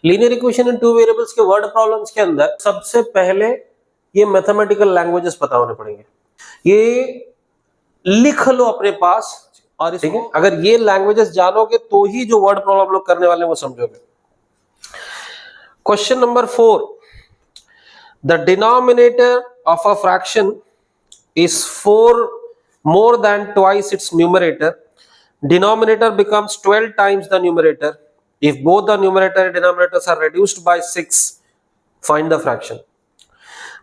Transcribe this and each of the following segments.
Linear equation in two variables के word problems के अंदर सबसे पहले ये मैथमेटिकल लैंग्वेजेस पता होने पड़ेंगे। ये लिख लो अपने पास और ठीक है, अगर ये लैंग्वेजेस जानोगे तो ही जो वर्ड प्रॉब्लम लोग करने वाले हैं वो समझोगे। Question number 4, the denominator of a fraction is 4 more than twice its numerator. Denominator becomes 12 times the numerator. If both the numerator and denominators are reduced by 6, find the fraction.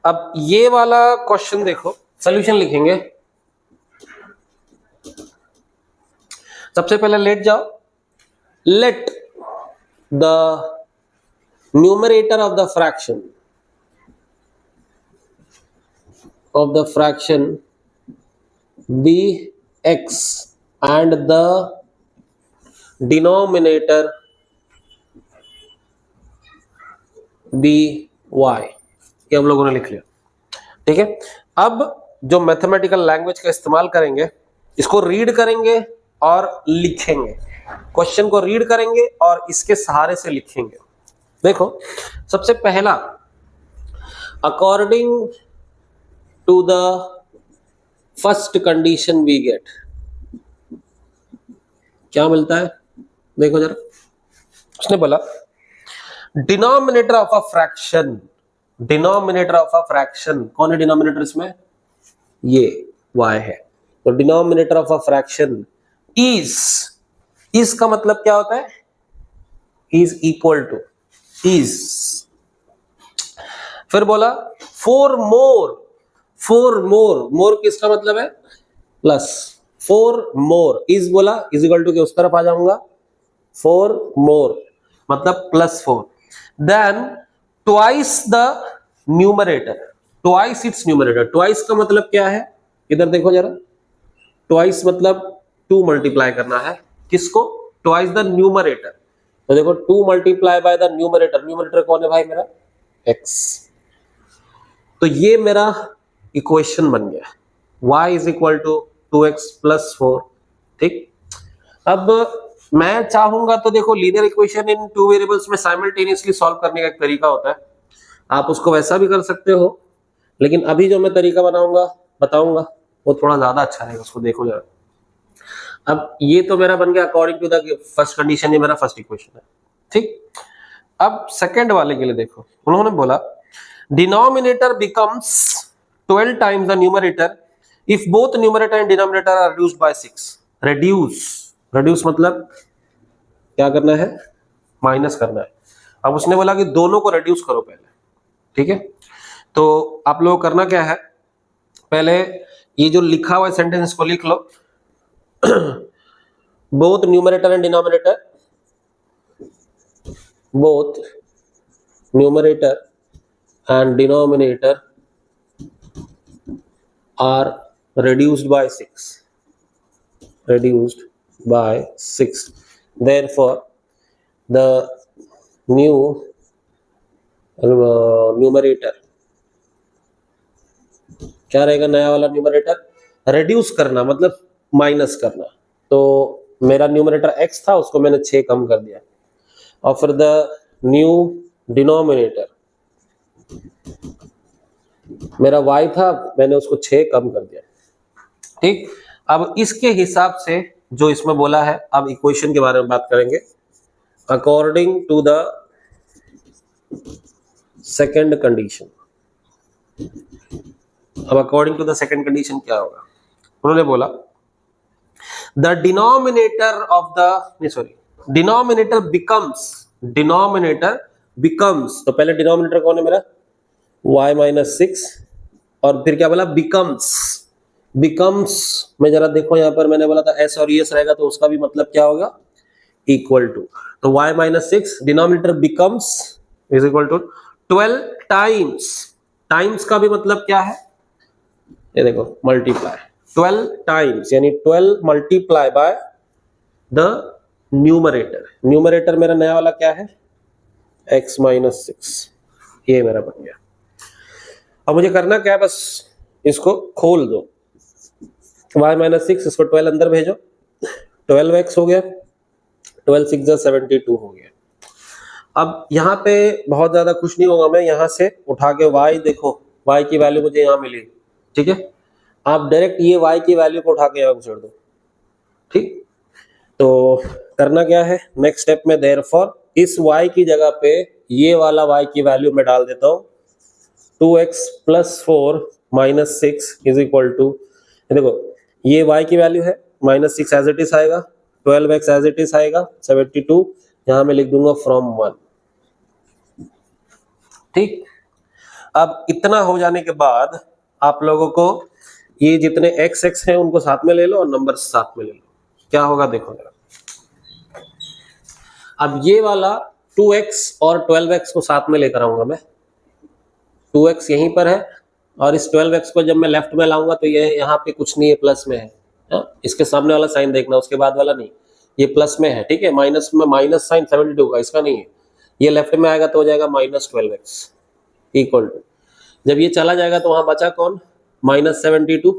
अब ये वाला question देखो, solution लिखेंगे। सबसे पहले late जाओ, let the numerator of the fraction be x and the denominator be y। ये हम लोगों ने लिख लिया, ठीक है। अब जो मैथमेटिकल लैंग्वेज का इस्तेमाल करेंगे, इसको रीड करेंगे और लिखेंगे। क्वेश्चन को रीड करेंगे और इसके सहारे से लिखेंगे। देखो, सबसे पहला, according to the first condition we get, क्या मिलता है? देखो जरा, उसने बोला denominator of a fraction, denominator of a fraction कौन है डिनोमिनेटर इसमें? ये y है। तो denominator of a fraction is का मतलब क्या होता है? Is equal two is. फिर बोला 4 मोर किसका मतलब है? प्लस 4 मोर, इज बोला इज इक्वल टू के उस तरफ आ जाऊंगा, 4 मोर मतलब plus 4, then twice the numerator, twice its numerator. Twice का मतलब क्या है? इधर देखो जरा, ट्वाइस मतलब 2 मल्टीप्लाई करना है, किसको? Twice the numerator. तो देखो 2 multiply by the numerator, numerator कौन है भाई मेरा? x। तो ये मेरा इक्वेशन बन गया, y is equal to 2x plus 4, ठीक। अब मैं चाहूंगा तो देखो, linear equation in two variables में साइमल्टेनियसली सॉल्व करने का एक तरीका होता है, आप उसको वैसा भी कर सकते हो, लेकिन अभी जो मैं तरीका बताऊंगा वो थोड़ा ज्यादा अच्छा रहेगा, उसको देखो जरा। अब ये तो मेरा बन गया according to the first condition, ये मेरा फर्स्ट इक्वेशन है, ठीक। अब सेकंड वाले के लिए देखो, उन्होंने बोला denominator becomes 12 times the numerator if both numerator and denominator are reduced by 6। reduce मतलब क्या करना है? माइनस करना है। अब उसने बोला कि दोनों को reduce करो पहले, ठीक है। तो आप लोग करना क्या है, पहले ये जो लिखा हुआ सेंटेंस को लिख लो both numerator and denominator, both numerator and denominator are reduced by 6, therefore the new numerator क्या रहेगा? नया वाला न्यूमरेटर reduce करना मतलब माइनस करना, तो मेरा न्यूमरेटर x था, उसको मैंने 6 कम कर दिया, और फिर द न्यू डिनोमिनेटर मेरा y था, मैंने उसको 6 कम कर दिया, ठीक। अब इसके हिसाब से जो इसमें बोला है, अब इक्वेशन के बारे में बात करेंगे। According to the second condition, अब according to the second condition क्या होगा? उन्होंने बोला the denominator of the denominator becomes, तो पहले डिनोमिनेटर कौन है मेरा? y माइनस 6, और फिर क्या बोला? बिकम्स में जरा देखो, यहां पर मैंने बोला था s और es रहेगा, तो उसका भी मतलब क्या होगा? इक्वल टू, तो y minus 6 denominator becomes is equal to 12 times का भी मतलब क्या है? ये देखो, मल्टीप्लाई 12 टाइम्स, यानी 12 मल्टीप्लाई बाय द न्यूमरेटर मेरा नया वाला क्या है? x माइनस 6, ये मेरा बन गया। अब मुझे करना क्या है, बस इसको खोल दो, y माइनस 6, इसको 12 अंदर भेजो, 12x हो गया, 12 6 72 हो गया। अब यहाँ पे बहुत ज्यादा खुश नहीं होगा मैं, यहाँ से उठा के y देखो, y की वैल्यू मुझे यहाँ मिली, ठीक है। आप डायरेक्ट ये y की वैल्यू को उठा के यहाँ छोड़ दो, ठीक। तो करना क्या है नेक्स्ट स्टेप में, देयरफॉर इस y की जगह पे ये वाला y की वैल्यू मैं डाल देता हूँ, 2x plus 4 minus 6 is equal to, देखो ये y की वैल्यू है, माइनस 6 एज इट इज आएगा, 12x एज इट इज आएगा, 72 यहाँ मैं लिख दूंगा फ्रॉम 1, ठीक। अब इतना हो जाने के बाद आप लोगों को ये जितने x हैं उनको साथ में ले लो और नंबर साथ में ले लो, क्या होगा देखो जरा। अब ये वाला 2x और 12x को साथ में लेकर आऊंगा मैं, 2x यहीं पर है और इस 12x को जब मैं लेफ्ट में लाऊंगा तो ये यहाँ पे कुछ नहीं है, प्लस में है, इसके सामने वाला साइन देखना, उसके बाद वाला नहीं, ये प्लस में है, ठीक है। माइनस में माइनस साइन 72 का, इसका नहीं है, ये लेफ्ट में आएगा तो हो जाएगा माइनस 12x इक्वल टू, जब ये चला जाएगा तो वहां बचा कौन, माइनस 72।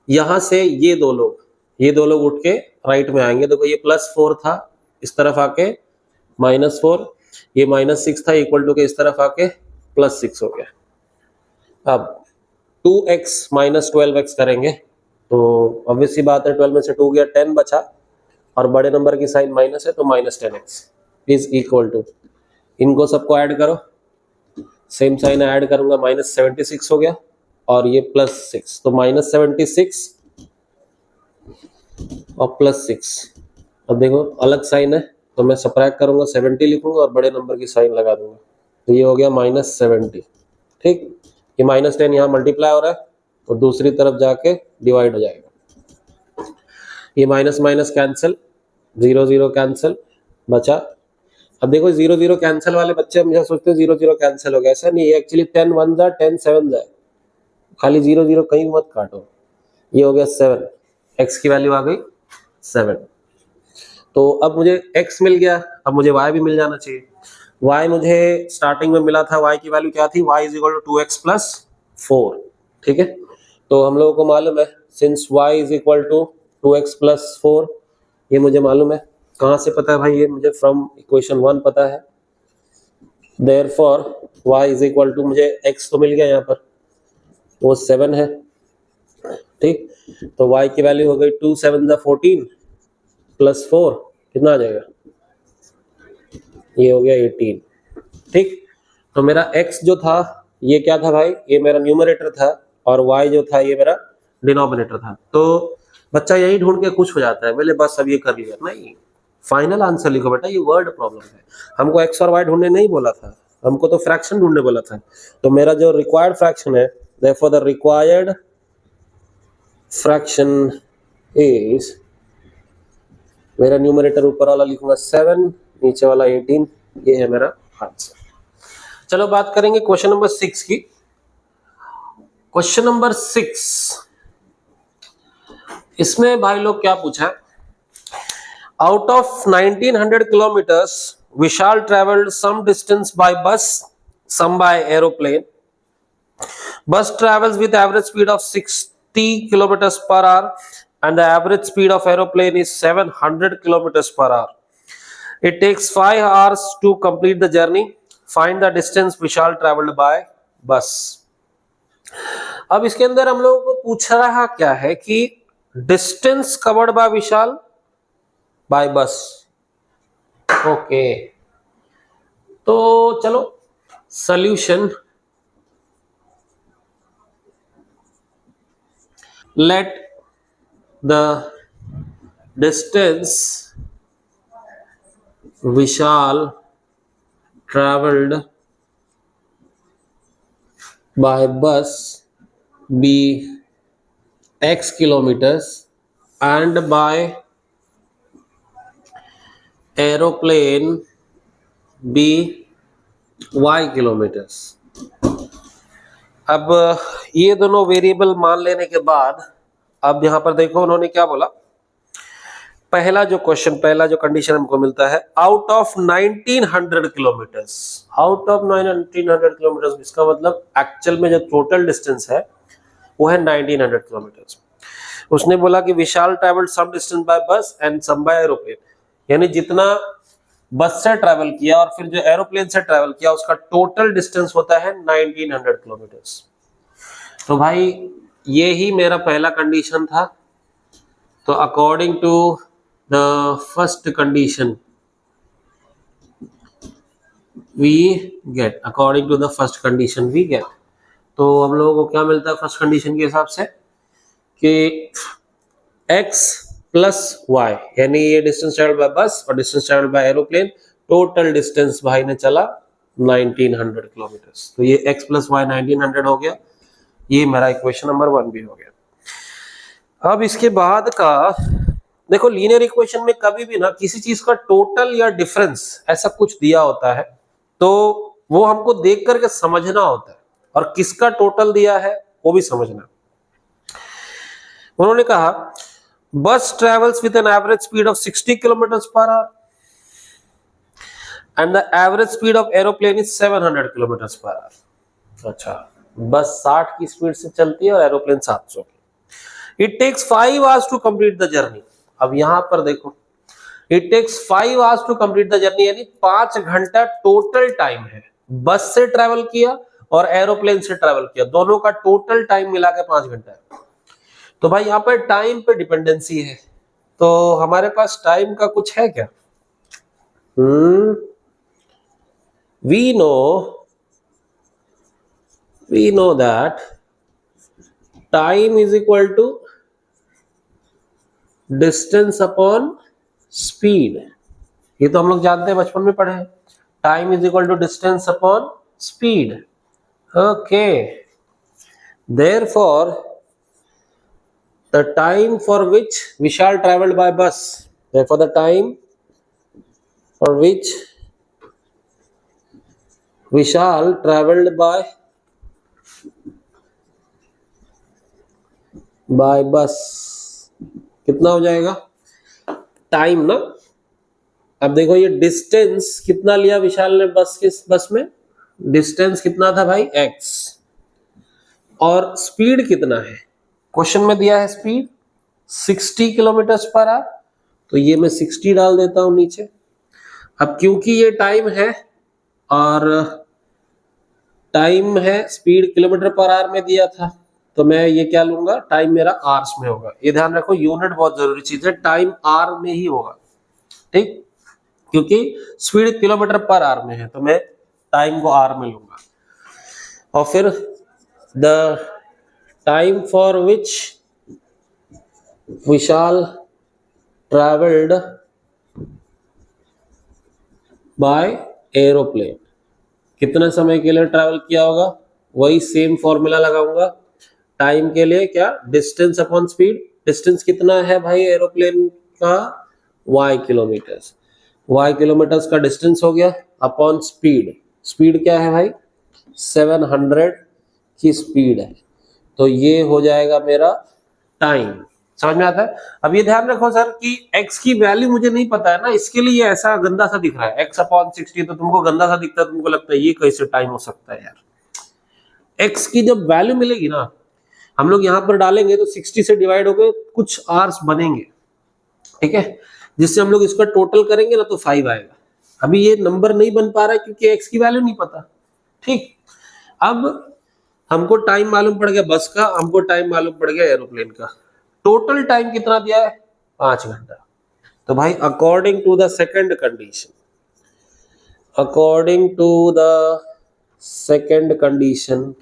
यहां से ये दो लोग उठ के राइट में आएंगे, देखो ये प्लस 4 था, इस तरफ आके माइनस 4, ये माइनस 6 था, इक्वल टू के इस तरफ आके प्लस 6 हो गया। अब 2x माइनस 12x करेंगे तो ऑब्वियस सी बात है, 12 में से 2 गया, 10 बचा और बड़े नंबर की साइन माइनस है तो minus 10x is equal to, इनको सबको ऐड करो, सेम साइन ऐड करूंगा, माइनस 76 हो गया और ये प्लस 6, तो माइनस 76 और प्लस 6। अब देखो अलग साइन है तो मैं सब्ट्रैक्ट करूंगा, 70 लिखूंगा और बड़े नंबर की साइन लगा दूंगा, तो ये हो गया माइनस 70, ठीक। ये माइनस 10 यहाँ मल्टीप्लाई हो रहा है और दूसरी तरफ जाके डिवाइड हो जाएगा, ये माइनस माइनस कैंसिल, 0 0 कैंसिल, बचा। अब देखो 0 0 कैंसिल वाले बच्चे हमेशा सोचते हैं 0 0 कैंसिल हो गया, ऐसा नहीं है, एक्चुअली 10 1 जा 10 7 जाए, खाली 0 0 कहीं मत काटो, ये हो गया 7, x की वैल्यू आ गई 7। तो अब मुझे x मिल गया, अब मुझे y भी मिल जाना चाहिए। y मुझे स्टार्टिंग में मिला था, y की वैल्यू क्या थी, y is equal to 2x plus 4, ठीक है। तो हम लोगों को मालूम है since y is equal to 2x plus 4, ये मुझे मालूम है, कहाँ से पता है भाई, ये मुझे फ्रॉम इक्वेशन 1 पता है। Therefore y is equal to, मुझे x तो मिल गया यहाँ पर, वो 7 है, ठीक। तो y की वैल्यू हो गई 2 7 14 प्लस 4, कितना आ जाएगा, ये हो गया 18, ठीक। तो मेरा x जो था ये क्या था भाई, ये मेरा न्यूमरेटर था और y जो था ये मेरा डिनोमिनेटर था। तो बच्चा यही ढूंढ के खुश हो जाता है, बोले बस अब ये कर लिया, नहीं, फाइनल आंसर लिखो बेटा, ये वर्ड प्रॉब्लम है, हमको x और y ढूंढने नहीं बोला था, हमको तो फ्रैक्शन ढूंढने बोला था। तो मेरा जो रिक्वायर्ड फ्रैक्शन है, therefore the required fraction is, मेरा न्यूमरेटर ऊपर वाला लिखूंगा 7, नीचे वाला 18, ये है मेरा आंसर। चलो बात करेंगे क्वेश्चन नंबर 6 की। क्वेश्चन नंबर 6, इसमें भाई लोग क्या पूछा है, out of 1900 kilometres Vishal travelled some distance by bus, some by aeroplane. Bus travels with average speed of 60 kilometers per hour and the average speed of aeroplane is 700 kilometers per hour. It takes 5 hours to complete the journey. Find the distance Vishal traveled by bus. अब इसके अंदर हम लोगों को पूछ रहा क्या है कि distance covered by Vishal by bus, okay. तो चलो solution, let the distance Vishal traveled by bus be x kilometers and by aeroplane be y kilometers। अब ये दोनों वेरिएबल मान लेने के बाद अब यहां पर देखो उन्होंने क्या बोला, पहला जो क्वेश्चन, पहला जो कंडीशन हमको मिलता है, out of 1900 kilometres, out of 1900 kilometres, इसका मतलब एक्चुअल में जो टोटल डिस्टेंस है वो है 1900 किलोमीटर्स। उसने बोला कि विशाल ट्रैवल्ड सम डिस्टेंस बाय बस एंड सम बाय एरोप्लेन, यानी जितना बस से ट्रेवल किया और फिर जो एरोप्लेन से ट्रेवल किया उसका टोटल डिस्टेंस होता है 1900 किलोमीटर्स। तो भाई ये ही मेरा पहला कंडीशन था। तो according to the first condition we get, according to the first condition we get, तो हम लोगों को क्या मिलता है फर्स्ट कंडीशन के हिसाब से कि x प्लस वाई, यानी ये डिस्टेंस ट्रेवल बाय बस और distance travel by aeroplane, total distance भाई ने चला 1900 किलोमीटर्स। तो ये x प्लस वाई 1900 हो गया, ये मेरा इक्वेशन नंबर 1 भी हो गया। अब इसके बाद का देखो, लीनियर इक्वेशन में कभी भी ना किसी चीज का टोटल या डिफरेंस ऐसा कुछ दिया होता है तो वो हमको देख करके समझना होता है, और किसका टोटल दिया है वो भी समझना। उन्होंने कहा बस travels with an average speed of 60 kilometres per hour and the average speed of aeroplane is 700 kilometres per hour. अच्छा, बस 60 की स्पीड से चलती है और एरोप्लेन 700 की। It takes 5 hours to complete the journey. अब यहां पर देखो, it takes 5 hours to complete the journey, यानी 5 घंटा टोटल टाइम है। बस से ट्रेवल किया और एरोप्लेन से ट्रेवल किया, दोनों का टोटल टाइम मिला के 5 घंटा है। तो भाई यहाँ पर टाइम पे डिपेंडेंसी है, तो हमारे पास टाइम का कुछ है क्या? we know that time is equal to distance upon speed। ये तो हम लोग जानते हैं, बचपन में पढ़े हैं, time is equal to distance upon speed. Okay, therefore the time for which Vishal traveled by bus, therefore the time for which Vishal traveled by bus कितना हो जाएगा टाइम ना। अब देखो ये डिस्टेंस कितना लिया विशाल ने बस में, डिस्टेंस कितना था भाई x, और स्पीड कितना है, क्वेश्चन में दिया है स्पीड 60 किलोमीटर पर आवर, तो ये मैं 60 डाल देता हूं नीचे। अब क्योंकि ये टाइम है और टाइम है, स्पीड किलोमीटर पर आवर में दिया था, तो मैं ये क्या लूंगा, टाइम मेरा आवर्स में होगा। ये ध्यान रखो, यूनिट बहुत जरूरी चीज है, टाइम आवर में ही होगा, ठीक, क्योंकि स्पीड किलोमीटर पर आवर में है, तो मैं टाइम को आवर में लूंगा। और फिर the time for which Vishal travelled by aeroplane, कितने समय के लिए ट्रैवल किया होगा, वही सेम फॉर्मूला लगाऊंगा। टाइम के लिए क्या, डिस्टेंस अपॉन स्पीड, डिस्टेंस कितना है भाई एरोप्लेन का, y किलोमीटर्स, y किलोमीटर्स का डिस्टेंस हो गया, अपॉन स्पीड, स्पीड क्या है भाई 700 की स्पीड है, तो ये हो जाएगा मेरा टाइम। समझ में आता है? अब ये ध्यान रखो सर कि x की वैल्यू मुझे नहीं पता है ना, इसके लिए ये ऐसा गंदा सा दिख रहा है, x अपॉन 60, तो तुमको गंदा सा दिखता है, तुमको लगता है ये कैसे टाइम हो सकता है यार। x की जब वैल्यू मिलेगी ना, हम लोग यहाँ पर डालेंगे तो 60 से डिवाइड होकर कुछ आवर्स बनेंगे, ठीक है, जिससे हम लोग इसका टोटल करेंगे ना तो 5 आएगा। अभी ये नंबर नहीं बन पा रहा है क्योंकि x की वैल्यू नहीं पता, ठीक। अब हमको टाइम मालूम पड़ गया बस का, हमको टाइम मालूम पड़ गया एरोप्लेन का, टोटल टाइम कितना दिया है 5 घंटा। तो भाई according to the second condition, according to the second condition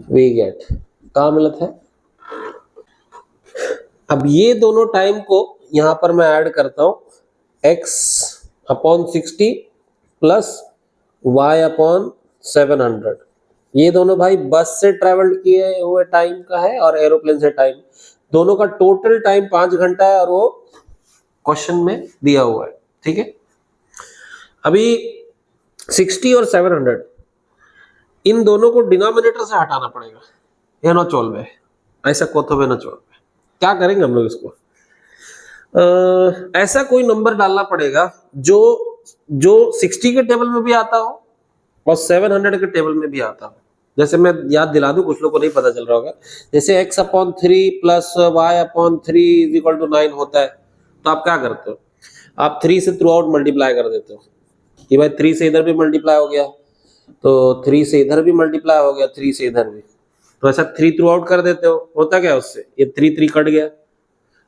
we get, कहाँ मिलत है। अब ये दोनों टाइम को यहां पर मैं ऐड करता हूं, x upon 60 plus y upon 700, ये दोनों भाई बस से ट्रेवल किए हुए टाइम का है और एरोप्लेन से टाइम, दोनों का टोटल टाइम 5 घंटा है और वो क्वेश्चन में दिया हुआ है, ठीक है। अभी 60 और 700 इन दोनों को डिनोमिनेटर से हटाना पड़ेगा, ये ना चोलवे ऐसा कोथोवे ना चोलवे, क्या करेंगे हम लोग इसको, ऐसा कोई नंबर डालना पड़ेगा जो 60 के टेबल में भी आता हो और 700 के टेबल में भी आता हो। जैसे मैं याद दिला दूं, कुछ लोगों को नहीं पता चल रहा होगा, जैसे x upon 3 plus y upon 3 is equal to 9 होता है, तो आप क्या करते हो, आप 3 से थ्रू आउट मल्टीप्लाई कर देते हो कि भाई 3 से इधर भी मल्टीप्लाई हो गया, तो 3 से इधर भी मल्टीप्लाई हो गया, 3 से इधर भी, तो ऐसा 3 थ्रू आउट कर देते हो। होता क्या उससे, ये 3 3 कट गया,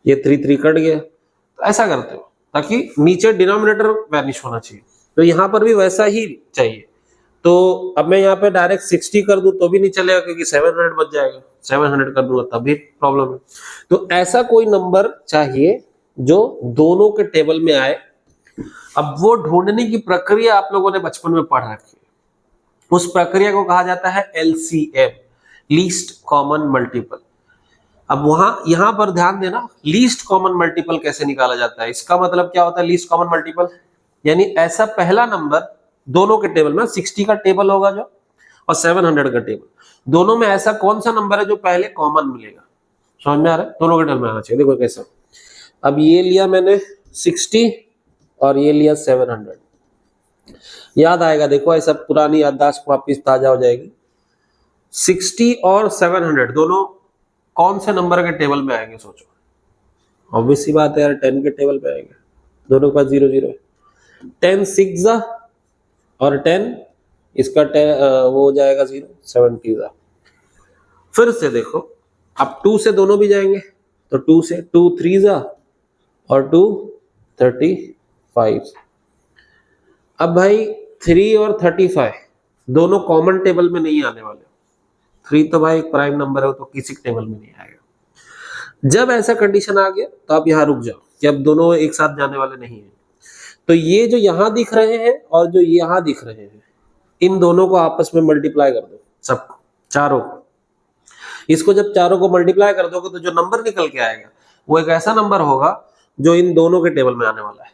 ये 3 3 कट गया, तो ऐसा करते हो ताकि नीचे डिनोमिनेटर वैनिश होना चाहिए। तो यहाँ पर भी वैसा ही चाहिए। तो अब मैं यहाँ पे डायरेक्ट 60 कर दूं तो भी नहीं चलेगा क्योंकि 700 बच जाएगा, 700 कर दूंगा तब भी प्रॉब्लम है। तो ऐसा कोई नंबर चाहिए जो दोनों के टेबल में आए। अब वो ढूंढने की प्रक्रिया आप लोगों ने बचपन में पढ़ रखी है, उस प्रक्रिया को कहा जाता है LCM, लीस्ट कॉमन मल्टीपल। अब यहां पर ध्यान देना, लीस्ट कॉमन मल्टीपल कैसे निकाला जाता है। इसका मतलब क्या होता है लीस्ट कॉमन मल्टीपल, यानी ऐसा पहला नंबर दोनों के टेबल में, 60 का टेबल होगा जो और 700 का टेबल, दोनों में ऐसा कौन सा नंबर है जो पहले कॉमन मिलेगा। समझ में आ रहा है, दोनों के टेबल में आना चाहिए। देखो कैसा, अब ये लिया मैंने 60 और ये लिया 700, याद आएगा, देखो ऐसा पुरानी याददाश्त वापिस ताजा हो जाएगी। 60 और 700 दोनों कौन से नंबर के टेबल में आएंगे, सोचो। ऑब्वियस सी बात है यार, 10 के टेबल पे आएंगे, दोनों के पास 0 0 है। 10 6 और 10, इसका 10 वो हो जाएगा 0, 70 फिर से देखो, अब 2 से दोनों भी जाएंगे, तो 2 से 2 3 और 2 35। अब भाई 3 और 35 दोनों कॉमन टेबल में नहीं आने वाले। 3 तो भाई एक प्राइम नंबर है, तो किसी टेबल में नहीं आएगा। जब ऐसा कंडीशन आ गया तो आप यहाँ रुक जाओ कि अब दोनों एक साथ जाने वाले नहीं है। तो ये जो यहाँ दिख रहे हैं और जो यहाँ दिख रहे हैं, इन दोनों को आपस में मल्टीप्लाई कर दो, सबको, चारों को। इसको जब चारों को मल्टीप्लाई कर दोगे तो जो नंबर निकल के आएगा वो एक ऐसा नंबर होगा जो इन दोनों के टेबल में आने वाला है।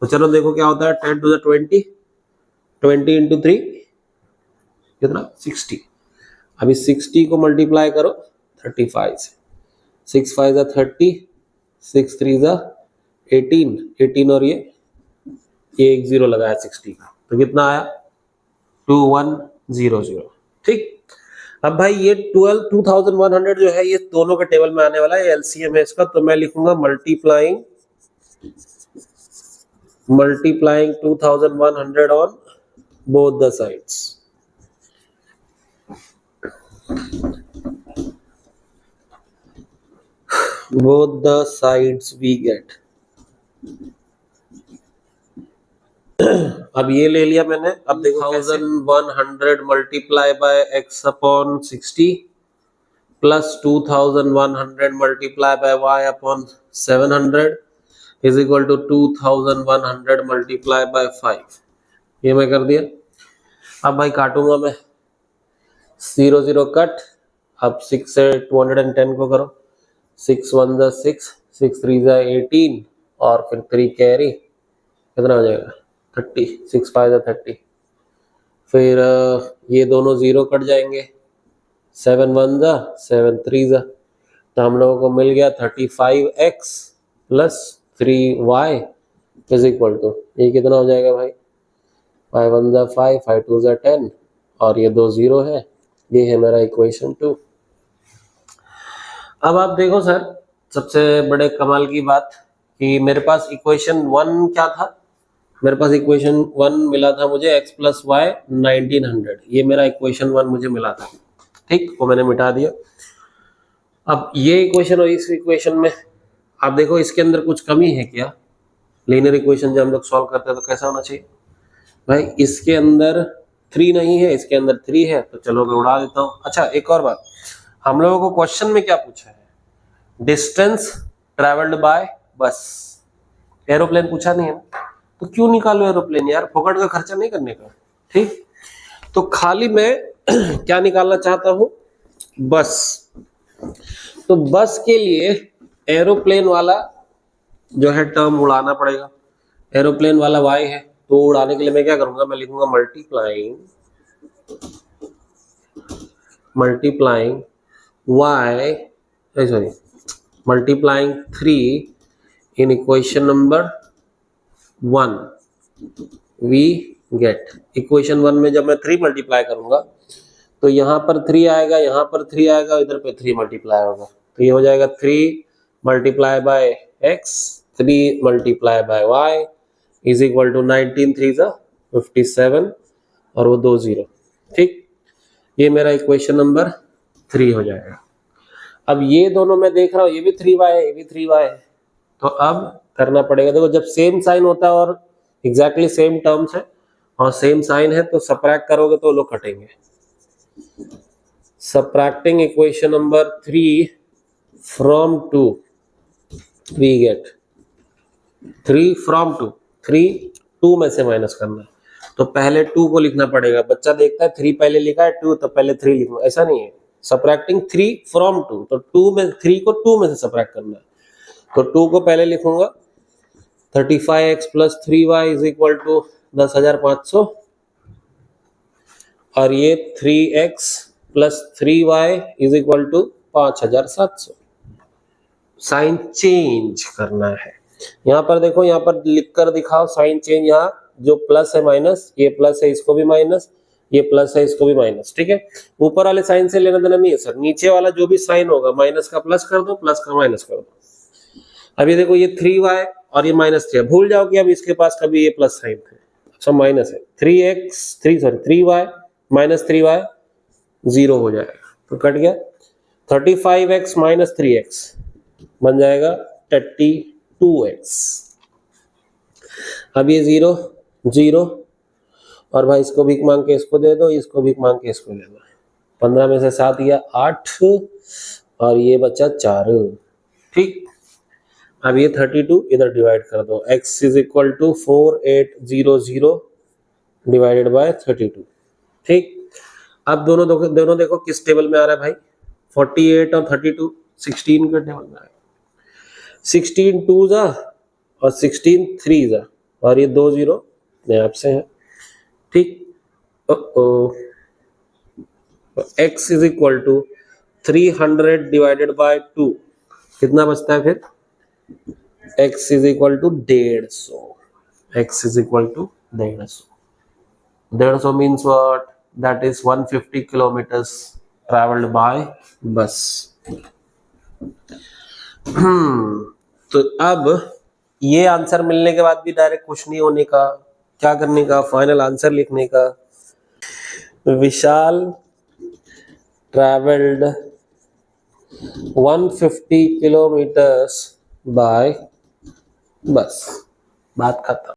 तो चलो देखो क्या होता है, 10 to the 20, 20 into 3 कितना 60। अभी 60 को मल्टीप्लाई करो 35 से, 6 5 30, 6 3 18, 18 और ये एक 0 लगाया 60 का, तो कितना आया 2100। ठीक, अब भाई ये 2100 जो है ये दोनों के टेबल में आने वाला है, LCM है इसका। तो मैं लिखूंगा multiplying 2100 on both the sides. Both the sides we get। अब ये ले लिया मैंने। अब देखो 1100 multiply by x upon 60 plus 2100 multiply by y upon 700 is equal to 2100 multiply by 5। ये मैं कर दिया। अब भाई काटूंगा मैं, 0 0 कट। अब 6 से 210 को करो, 6 1 6, 6 3 18 और फिर 3 कैरी, कितना हो जाएगा 30, 6 5 30। फिर ये दोनों 0 कट जाएंगे, 7 1 7 3 तो हम लोगों को मिल गया 35x plus 3y is equal to, ये कितना हो जाएगा भाई 5 1 5, 5 2 10 और ये 2 0 है। ये है मेरा इक्वेशन 2। अब आप देखो सर, सबसे बड़े कमाल की बात कि मेरे पास इक्वेशन 1 क्या था, मेरे पास इक्वेशन 1 मिला था मुझे x प्लस वाई 1900, ये मेरा इक्वेशन 1 मुझे मिला था। ठीक, वो मैंने मिटा दिया। अब ये इक्वेशन और इस इक्वेशन में आप देखो इसके अंदर कुछ कमी है क्या। लीनियर इक्वेशन जब हम लोग सॉल्व करते हैं तो कैसा होना चाहिए भाई, इसके अंदर 3 नहीं है, इसके अंदर 3 है, तो चलो मैं उड़ा देता हूँ। अच्छा एक और बात, हम लोगों को क्वेश्चन में क्या पूछा है, डिस्टेंस ट्रेवल्ड बाय बस, एरोप्लेन पूछा नहीं है, तो क्यों निकालो एरोप्लेन यार, फोकट का खर्चा नहीं करने का। ठीक, तो खाली मैं क्या निकालना चाहता हूं, बस। तो बस के लिए एरोप्लेन वाला जो है टर्म उड़ाना पड़ेगा, एरोप्लेन वाला y है, तो उड़ाने के लिए मैं क्या करूंगा, मैं लिखूंगा multiplying y, sorry multiplying 3 in equation number 1 we get. Equation 1 में जब मैं 3 मल्टीप्लाई करूंगा तो यहाँ पर 3 आएगा, यहाँ पर 3 आएगा, इधर पे 3 मल्टीप्लाई होगा, तो ये हो जाएगा 3 multiply by x, 3 multiply by y is equal to 19 3 57 और वो 2 0। ठीक, ये मेरा इक्वेशन नंबर 3 हो जाएगा। अब ये दोनों मैं देख रहा हूँ, ये भी 3y है, ये भी 3y है, तो अब करना पड़ेगा। देखो जब सेम साइन होता है और एग्जैक्टली सेम टर्म्स है और सेम साइन है तो सबट्रैक्ट करोगे तो लोग कटेंगे। Subtracting equation number 3 from 2 we get 3 from 2, 3 2 में से माइनस करना है तो पहले 2 को लिखना पड़ेगा। बच्चा देखता है 3 पहले लिखा है 2 तो पहले 3 लिखूं, ऐसा नहीं है। सबट्रैक्टिंग 3 फ्रॉम 2, तो 2 में 3 को 2 में से सबट्रैक्ट करना है तो 2 को पहले लिखूंगा 35x plus 3y is equal to 10,500 और ये 3x plus 3y is equal to 5,700। Sign change करना है। यहाँ पर देखो, यहाँ पर लिख कर दिखाओ साइन चेंज। यहाँ जो प्लस है माइनस, ये प्लस है इसको भी माइनस, ये प्लस है इसको भी माइनस। ठीक है, ऊपर वाले साइन से लेना देना नहीं है सर, नीचे वाला जो भी साइन होगा माइनस का प्लस कर दो, प्लस का माइनस कर दो। अभी देखो ये 3y और ये माइनस 3, भूल जाओ कि अब इसके पास कभी ये प्लस साइन थे, अच्छा माइनस है। 3y माइनस 3y 0 हो जाएगा तो कट गया। 35x माइनस 3x बन जाएगा 32x। अब ये 0 0 और भाई इसको भीख मांग के इसको दे दो, इसको भीख मांग के इसको दे दो। 15 में से 7 गया 8 और ये बचा 4। ठीक, अब ये 32 इधर डिवाइड कर दो। x is equal to 4800 divided by 32। ठीक, अब दोनों देखो किस टेबल में आ रहा है भाई, 48 और 32 16 के टेबल में आ रहा है। 16 2 जा और 16 3 जा और ये 2 0 अपने आप से है। ठीक, x is equal to 300 divided by 2 कितना बचता है फिर, x is equal to 150। x is equal to 150। 150 means what, that is 150 kilometres travelled by bus. तो अब ये आंसर मिलने के बाद भी डायरेक्ट खुश नहीं होने का, क्या करने का, फाइनल आंसर लिखने का। विशाल ट्रैवल्ड 150 किलोमीटर्स बाय बस, बात खत्म।